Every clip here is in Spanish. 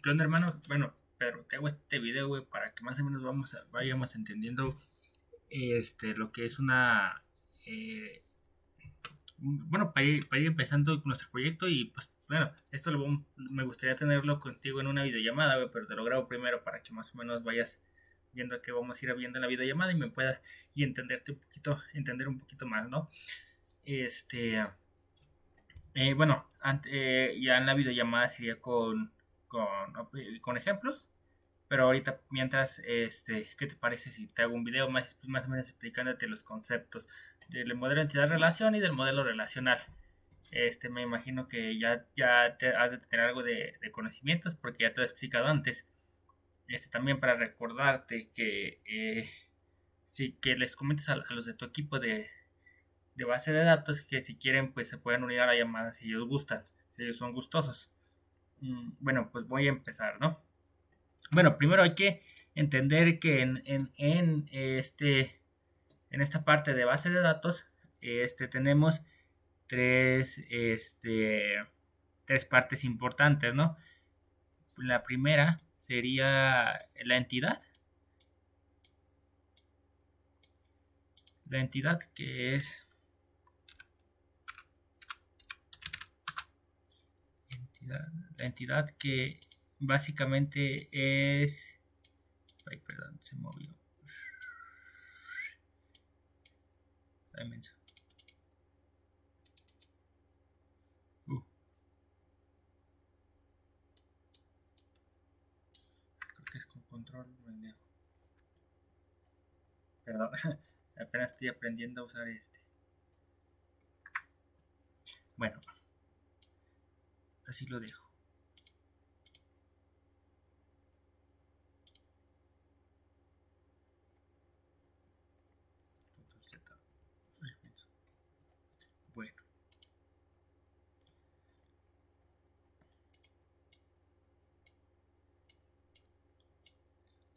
¿Qué onda, hermano? Bueno, pero te hago este video, güey, para que más o menos vayamos entendiendo lo que es una... eh, bueno, para ir empezando con nuestro proyecto y pues, bueno, me gustaría tenerlo contigo en una videollamada, güey, pero te lo grabo primero para que más o menos vayas viendo que vamos a ir viendo en la videollamada y me puedas y entender un poquito más, ¿no? Este, bueno, ya en la videollamada sería con ejemplos. Pero ahorita, mientras, ¿qué te parece si te hago un video más o menos explicándote los conceptos del modelo de entidad-relación y del modelo relacional? Me imagino que ya te has de tener algo de conocimientos porque ya te lo he explicado antes. También para recordarte que sí, que les comentes a los de tu equipo de base de datos que si quieren pues se pueden unir a la llamada si ellos gustan, si ellos son gustosos. Bueno, pues voy a empezar, ¿no? Bueno, primero hay que entender que en esta parte de base de datos tenemos tres, tres partes importantes, ¿no? La primera sería la entidad que es la entidad que básicamente es, ay, perdón, se movió. Ay, menso. Uh, Creo que es con control pendejo. Perdón, apenas estoy aprendiendo a usar Bueno, así lo dejo. Control Z. Bueno,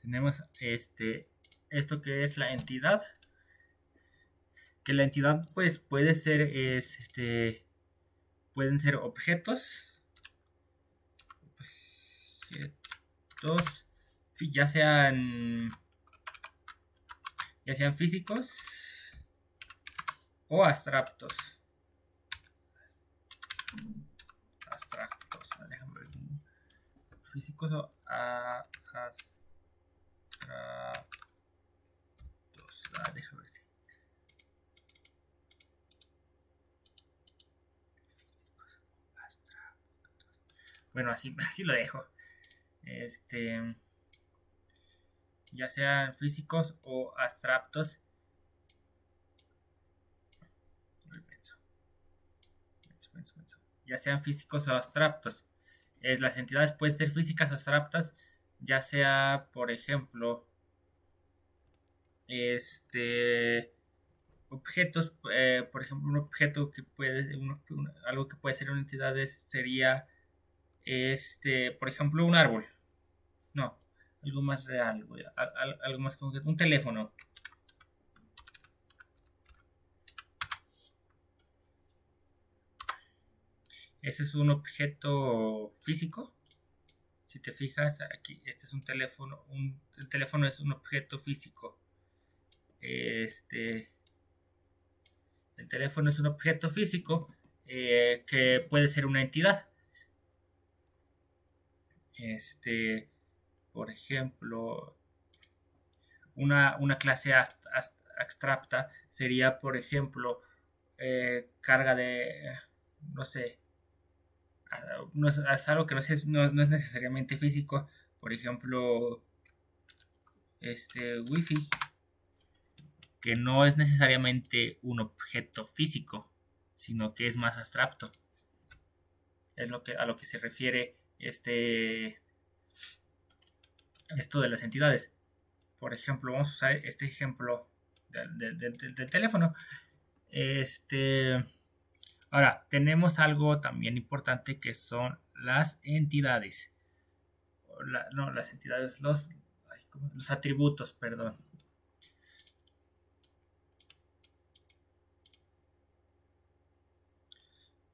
tenemos esto que es la entidad, que la entidad pues puede ser pueden ser objetos ya sean físicos o abstractos, déjame ver, físicos o abstractos, déjame ver si bueno, así lo dejo. Este, ya sean físicos o abstractos. Ya sean físicos o abstractos. Las entidades pueden ser físicas o abstractas, ya sea, por ejemplo, objetos, por ejemplo, un objeto que algo que puede ser una entidad sería, por ejemplo, un árbol. No, algo más real, güey, algo más concreto, un teléfono. Ese es un objeto físico. Si te fijas aquí, este es un teléfono. El teléfono es un objeto físico. El teléfono es un objeto físico que puede ser una entidad. Por ejemplo, una clase abstracta sería, por ejemplo, carga de, no sé, no es algo que no es necesariamente físico. Por ejemplo, wifi, que no es necesariamente un objeto físico, sino que es más abstracto. Es a lo que se refiere esto de las entidades. Por ejemplo, vamos a usar este ejemplo del teléfono. Ahora, tenemos algo también importante que son las entidades. No, las entidades, los atributos, perdón.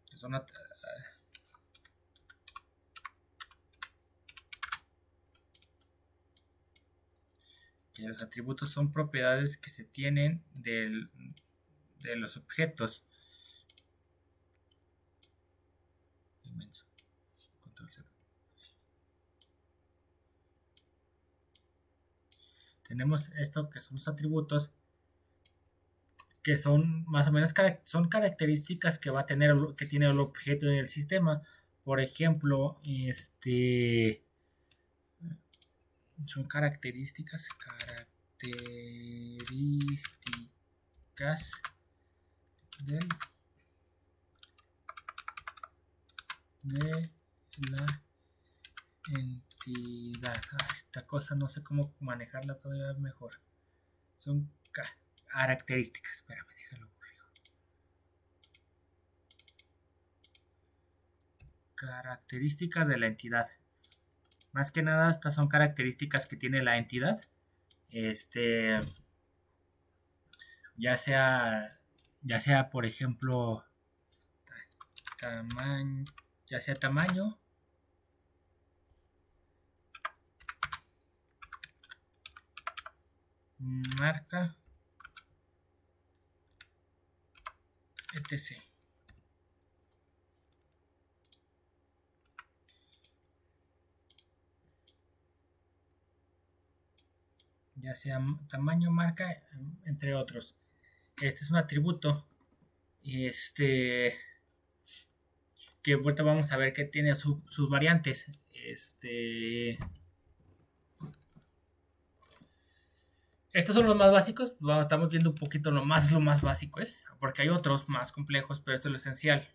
Que son que los atributos son propiedades que se tienen de los objetos. Inmenso. Control Z. Tenemos esto que son los atributos que son más o menos son características que va a tener, que tiene el objeto en el sistema. Por ejemplo, son características de la entidad. Esta cosa no sé cómo manejarla todavía mejor. Son características. Espérame, déjalo corrijo. Características de la entidad. Más que nada, estas son características que tiene la entidad. Ya sea por ejemplo, tamaño, ya sea tamaño, marca, etc. Ya sea tamaño, marca, entre otros. Este es un atributo que ahorita vamos a ver que tiene sus variantes. Estos son los más básicos. Bueno, estamos viendo un poquito lo más básico, porque hay otros más complejos, pero esto es lo esencial.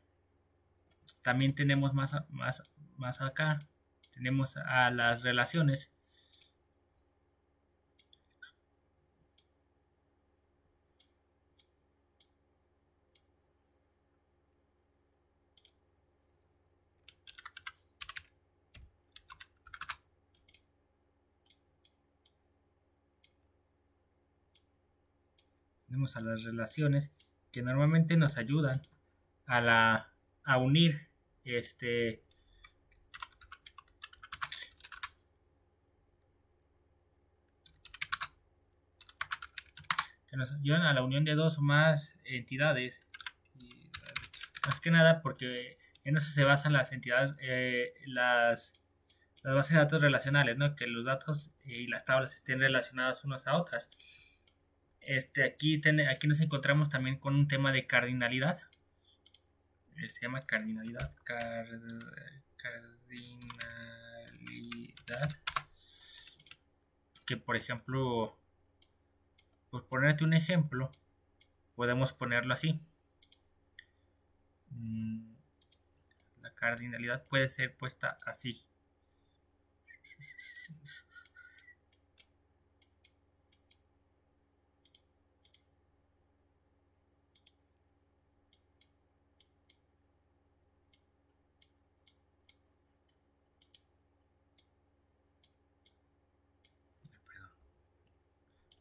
También tenemos más acá. Tenemos a las relaciones. Tenemos a las relaciones que normalmente nos ayudan a unir que nos ayudan a la unión de dos o más entidades. Más que nada porque en eso se basan las entidades, las bases de datos relacionales, ¿no? Que los datos y las tablas estén relacionadas unas a otras. Aquí nos encontramos también con un tema de cardinalidad. Se llama cardinalidad. Que por ejemplo, por ponerte un ejemplo, podemos ponerlo así. La cardinalidad puede ser puesta así.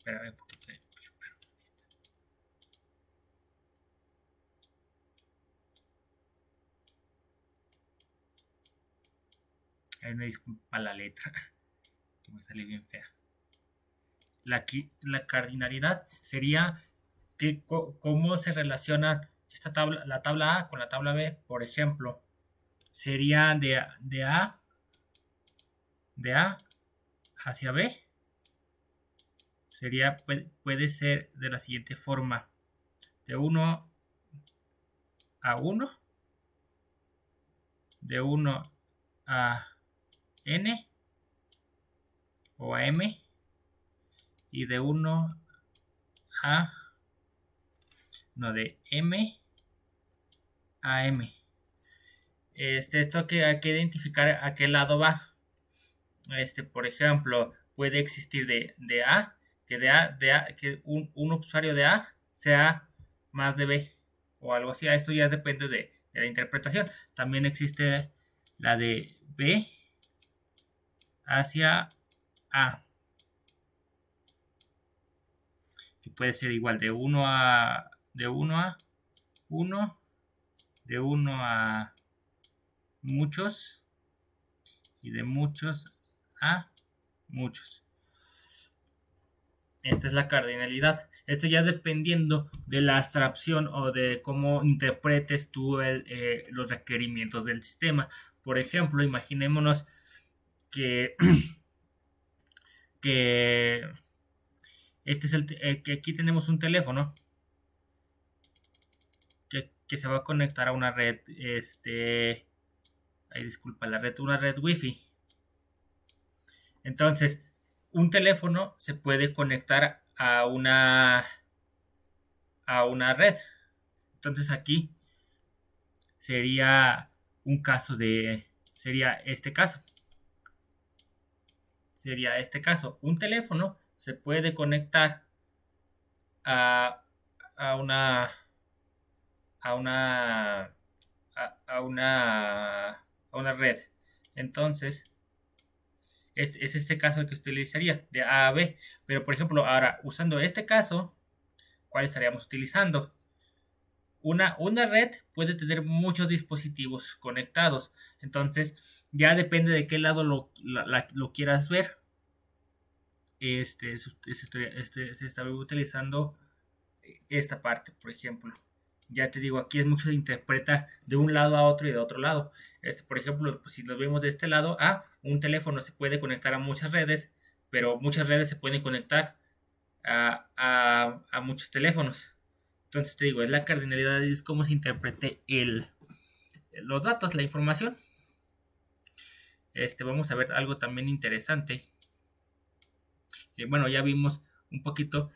Espérame un poquito. Hay una disculpa la letra, que me sale bien fea. La cardinalidad sería que cómo se relaciona la tabla A con la tabla B. Por ejemplo, sería de A hacia B. Puede ser de la siguiente forma: de 1 a 1, de 1 a N o a M, y de 1 a de M a M. Esto que hay que identificar a qué lado va. Por ejemplo, puede existir de A, que un usuario de A sea más de B o algo así. Esto ya depende de la interpretación. También existe la de B hacia A, que puede ser igual de 1 a 1, de 1 a muchos y de muchos a muchos. Esta es la cardinalidad. Esto ya dependiendo de la abstracción o de cómo interpretes tú los requerimientos del sistema. Por ejemplo, imaginémonos que, que, que aquí tenemos un teléfono que se va a conectar a una red, disculpa, una red Wi-Fi. Entonces, un teléfono se puede conectar a una red. Entonces aquí sería sería este caso. Sería este caso. Un teléfono se puede conectar a, a una a una a una red. Entonces, es este caso el que utilizaría de A a B. Pero por ejemplo, ahora usando este caso, ¿cuál estaríamos utilizando? Una red puede tener muchos dispositivos conectados. Entonces, ya depende de qué lado lo quieras ver. Se está utilizando esta parte, por ejemplo. Ya te digo, aquí es mucho de interpretar de un lado a otro y de otro lado. Por ejemplo, pues si lo vemos de este lado, un teléfono se puede conectar a muchas redes, pero muchas redes se pueden conectar a muchos teléfonos. Entonces te digo, es la cardinalidad, es cómo se interprete los datos, la información. Vamos a ver algo también interesante. Bueno, ya vimos un poquito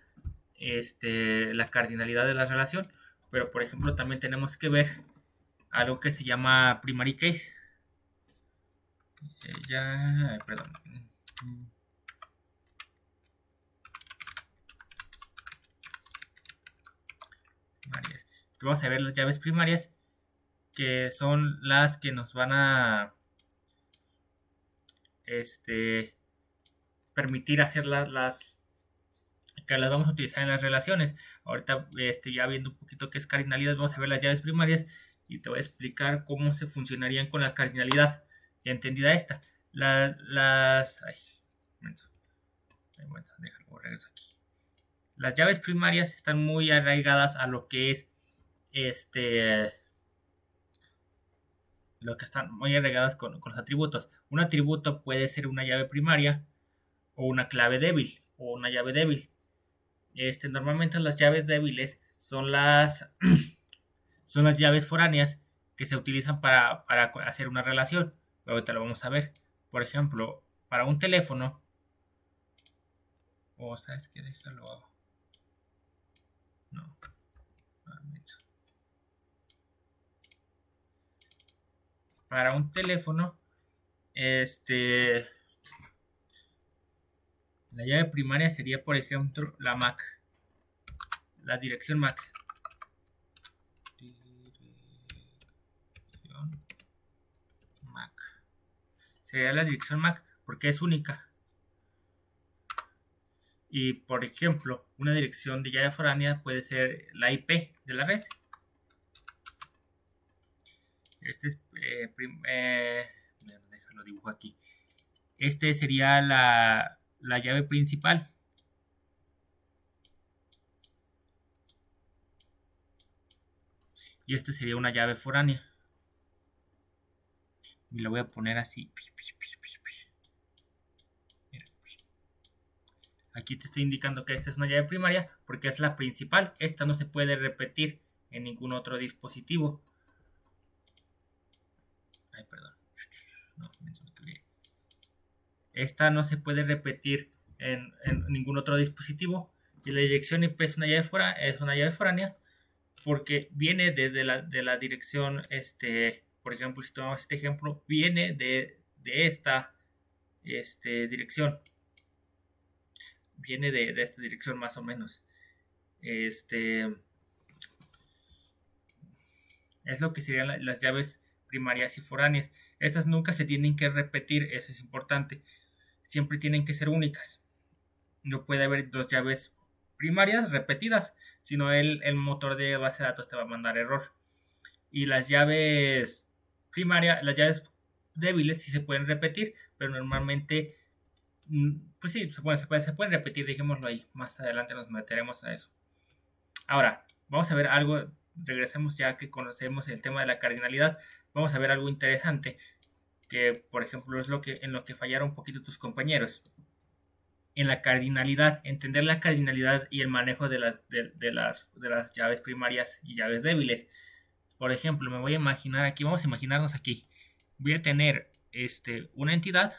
la cardinalidad de la relación, pero por ejemplo también tenemos que ver algo que se llama primary case. Perdón. Primarias. Vamos a ver las llaves primarias, que son las que nos van a permitir hacer que las vamos a utilizar en las relaciones. Ahorita ya viendo un poquito qué es cardinalidad, vamos a ver las llaves primarias y te voy a explicar cómo se funcionarían con la cardinalidad. Ya entendida esta. Regreso aquí. Las llaves primarias están muy arraigadas a lo que es lo que están muy arraigadas con los atributos. Un atributo puede ser una llave primaria o una clave débil o una llave débil. Normalmente las llaves débiles son son las llaves foráneas que se utilizan para hacer una relación. Pero ahorita lo vamos a ver. Por ejemplo, para un teléfono, ¿sabes qué? Déjalo. No. Para un teléfono, la llave primaria sería, por ejemplo, la MAC. La dirección MAC. Sería la dirección MAC porque es única. Y por ejemplo, una dirección de llave foránea puede ser la IP de la red. Déjalo dibujo aquí. Sería la llave principal. Y sería una llave foránea. Y lo voy a poner así. Mira. Aquí te estoy indicando que esta es una llave primaria porque es la principal. Esta no se puede repetir en ningún otro dispositivo. Perdón. No, esta no se puede repetir en ningún otro dispositivo. Y la dirección IP es una llave foránea porque viene de la dirección, por ejemplo, si tomamos este ejemplo, viene de esta dirección. Viene de esta dirección más o menos. Es lo que serían las llaves primarias y foráneas. Estas nunca se tienen que repetir, eso es importante. Siempre tienen que ser únicas. No puede haber dos llaves primarias repetidas, sino el motor de base de datos te va a mandar error. Y las llaves primarias, las llaves débiles sí se pueden repetir, pero normalmente Pues sí, se pueden repetir, dejémoslo ahí. Más adelante nos meteremos a eso. Ahora, vamos a ver algo, regresemos ya que conocemos el tema de la cardinalidad, vamos a ver algo interesante, que por ejemplo es en lo que fallaron un poquito tus compañeros. En la cardinalidad, entender la cardinalidad y el manejo de las llaves primarias y llaves débiles. Por ejemplo, me voy a imaginar aquí, vamos a imaginarnos aquí, voy a tener una entidad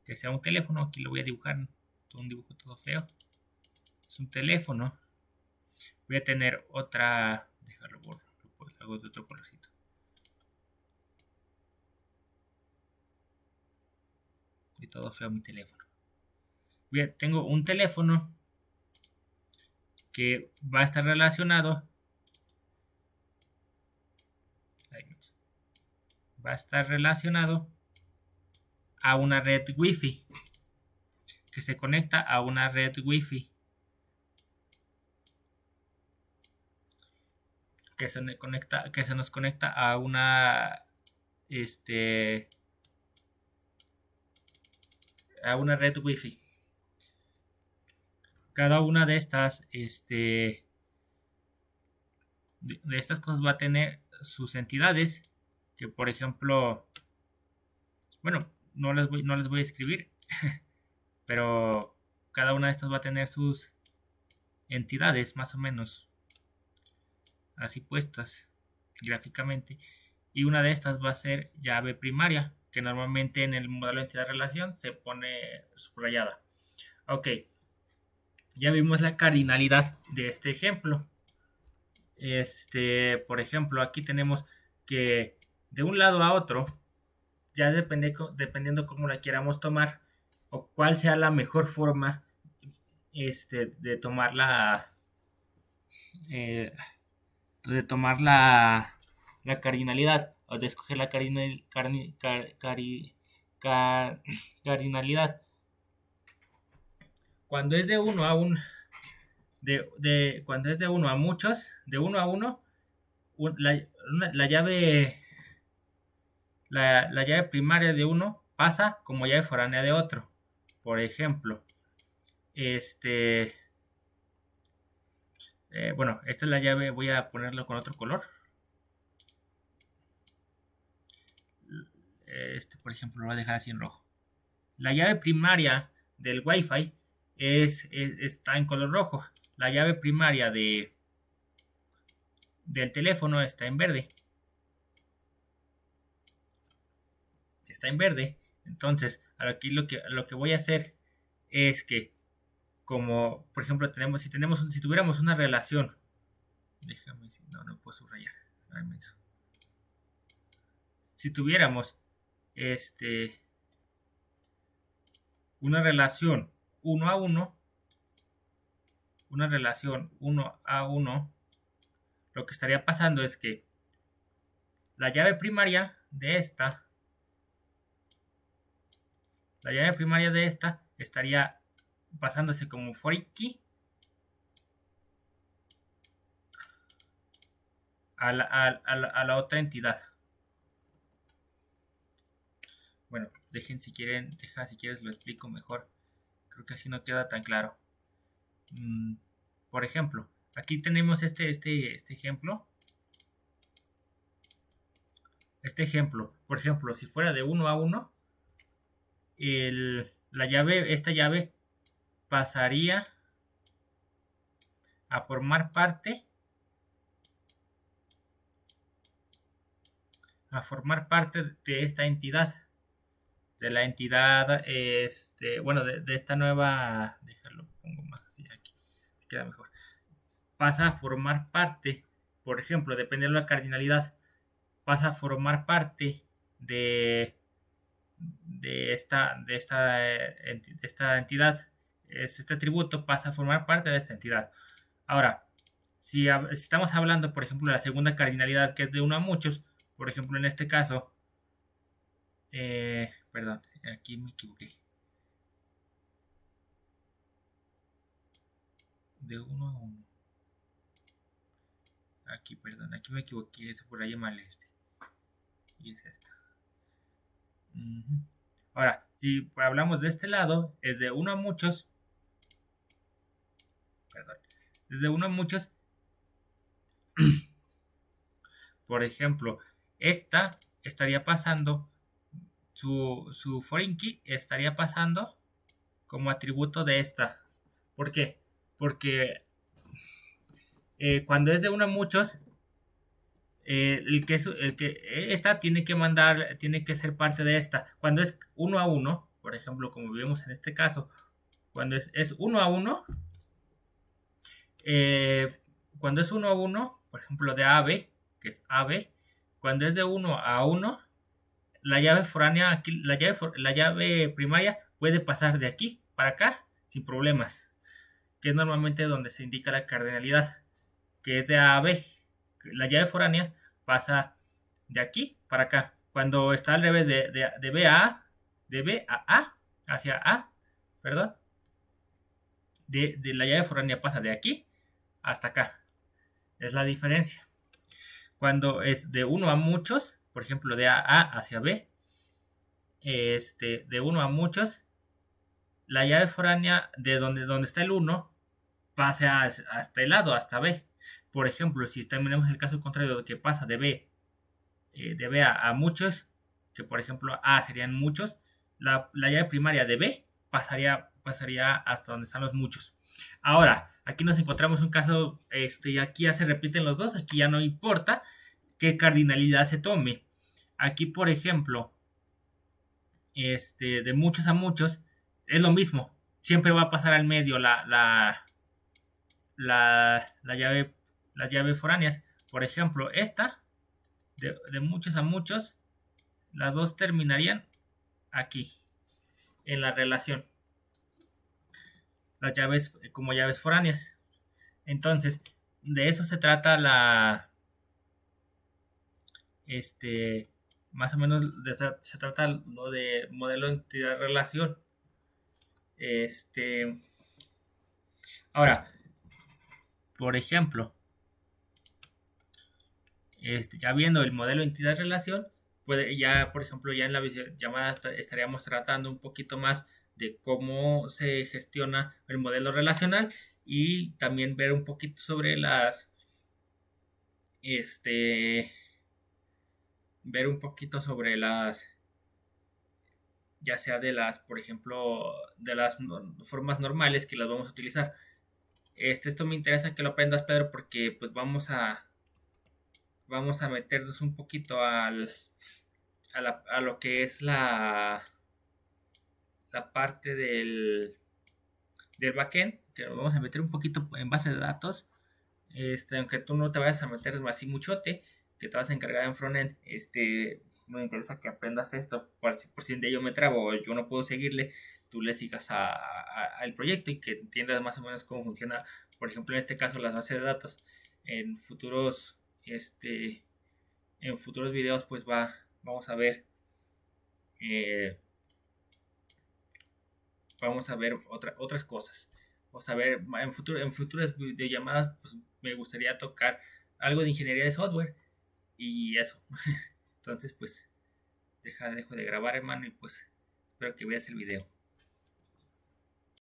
que sea un teléfono, aquí lo voy a dibujar, un dibujo todo feo, es un teléfono. Voy a tener otra, déjalo borro, lo hago de otro colorcito. Y todo feo mi teléfono. Tengo un teléfono que va a estar relacionado, a una red Wi-Fi, que se conecta a una red Wi-Fi, que se nos conecta a una red Wi-Fi. Cada una de estas, de estas cosas va a tener sus entidades, que por ejemplo, bueno, no les voy a escribir, pero cada una de estas va a tener sus entidades más o menos así puestas gráficamente, y una de estas va a ser llave primaria, que normalmente en el modelo de entidad relación se pone subrayada. Ok, ya vimos la cardinalidad de este ejemplo. Por ejemplo, aquí tenemos que de un lado a otro, ya dependiendo cómo la queramos tomar o cuál sea la mejor forma de tomar eh, la cardinalidad o de escoger la cardinalidad. Cuando es de uno a un cuando es de uno a muchos, de uno a uno, la llave la llave primaria de uno pasa como llave foránea de otro. Por ejemplo, bueno, esta es la llave, voy a ponerlo con otro color. Por ejemplo, lo voy a dejar así en rojo. La llave primaria del Wi-Fi está en color rojo. La llave primaria del teléfono está en verde. Está en verde. Entonces, aquí lo que voy a hacer es que, como por ejemplo, si tuviéramos una relación, déjame, no puedo subrayar. Si tuviéramos una relación 1 a 1, lo que estaría pasando es que la llave primaria de esta estaría pasándose como foreign key a la otra entidad. Bueno, si quieres lo explico mejor. Creo que así no queda tan claro. Por ejemplo, aquí tenemos este ejemplo. Por ejemplo, si fuera de 1 a 1, esta llave pasaría a formar parte de esta entidad, de la entidad, bueno, de esta nueva, déjalo, pongo más así aquí, queda mejor. Pasa a formar parte, por ejemplo, dependiendo de la cardinalidad, pasa a formar parte de esta entidad. Este atributo pasa a formar parte de esta entidad. Ahora, si estamos hablando, por ejemplo, de la segunda cardinalidad, que es de 1 a muchos, por ejemplo, en este caso, perdón, aquí me equivoqué. De 1 a 1. Aquí, perdón, aquí me equivoqué, es por ahí mal y es esta. Ujú. Ahora, si hablamos de este lado, es de uno a muchos, perdón, es de uno a muchos, por ejemplo, esta estaría pasando, su foreign key estaría pasando como atributo de esta. ¿Por qué? Porque cuando es de uno a muchos, esta tiene que mandar, tiene que ser parte de esta. Cuando es uno a uno, por ejemplo, como vemos en este caso, cuando es uno a uno, eh, cuando es uno a uno, por ejemplo, de A a B, que es AB, cuando es de uno a uno, la llave foránea, aquí, la llave primaria puede pasar de aquí para acá sin problemas, que es normalmente donde se indica la cardinalidad, que es de A a B. La llave foránea pasa de aquí para acá. Cuando está al revés de B a A, de B a A, hacia A, perdón, de la llave foránea pasa de aquí hasta acá. Es la diferencia. Cuando es de uno a muchos, por ejemplo, de A hacia B, de uno a muchos, la llave foránea de donde está el uno pase hasta el lado, hasta B. Por ejemplo, si tenemos el caso contrario de que pasa de B a muchos, que por ejemplo A serían muchos, la llave primaria de B pasaría hasta donde están los muchos. Ahora, aquí nos encontramos un caso, y aquí ya se repiten los dos, aquí ya no importa qué cardinalidad se tome. Aquí, por ejemplo, de muchos a muchos, es lo mismo. Siempre va a pasar al medio la llave, las llaves foráneas. Por ejemplo, esta, de muchos a muchos, las dos terminarían aquí, en la relación. Las llaves como llaves foráneas. Entonces, de eso se trata este, más o menos se trata lo de modelo entidad-relación. Ahora, por ejemplo, ya viendo el modelo entidad-relación, ya, por ejemplo, ya en la llamada estaríamos tratando un poquito más de cómo se gestiona el modelo relacional y también ver un poquito sobre este, ver un poquito sobre ya sea de por ejemplo, de las formas normales que las vamos a utilizar. Esto me interesa que lo aprendas, Pedro, porque pues vamos a meternos un poquito a lo que es la parte del backend, que nos vamos a meter un poquito en base de datos, aunque tú no te vayas a meter así muchote, que te vas a encargar en frontend, me interesa que aprendas esto, por si de ello me trabo o yo no puedo seguirle, tú le sigas al proyecto y que entiendas más o menos cómo funciona, por ejemplo, en este caso, las bases de datos. En futuros, en futuros videos, pues vamos a ver, eh, otras cosas. Vamos a ver, en futuras videollamadas, pues me gustaría tocar algo de ingeniería de software y eso. Entonces, pues, dejo de grabar, hermano, y pues espero que veas el video.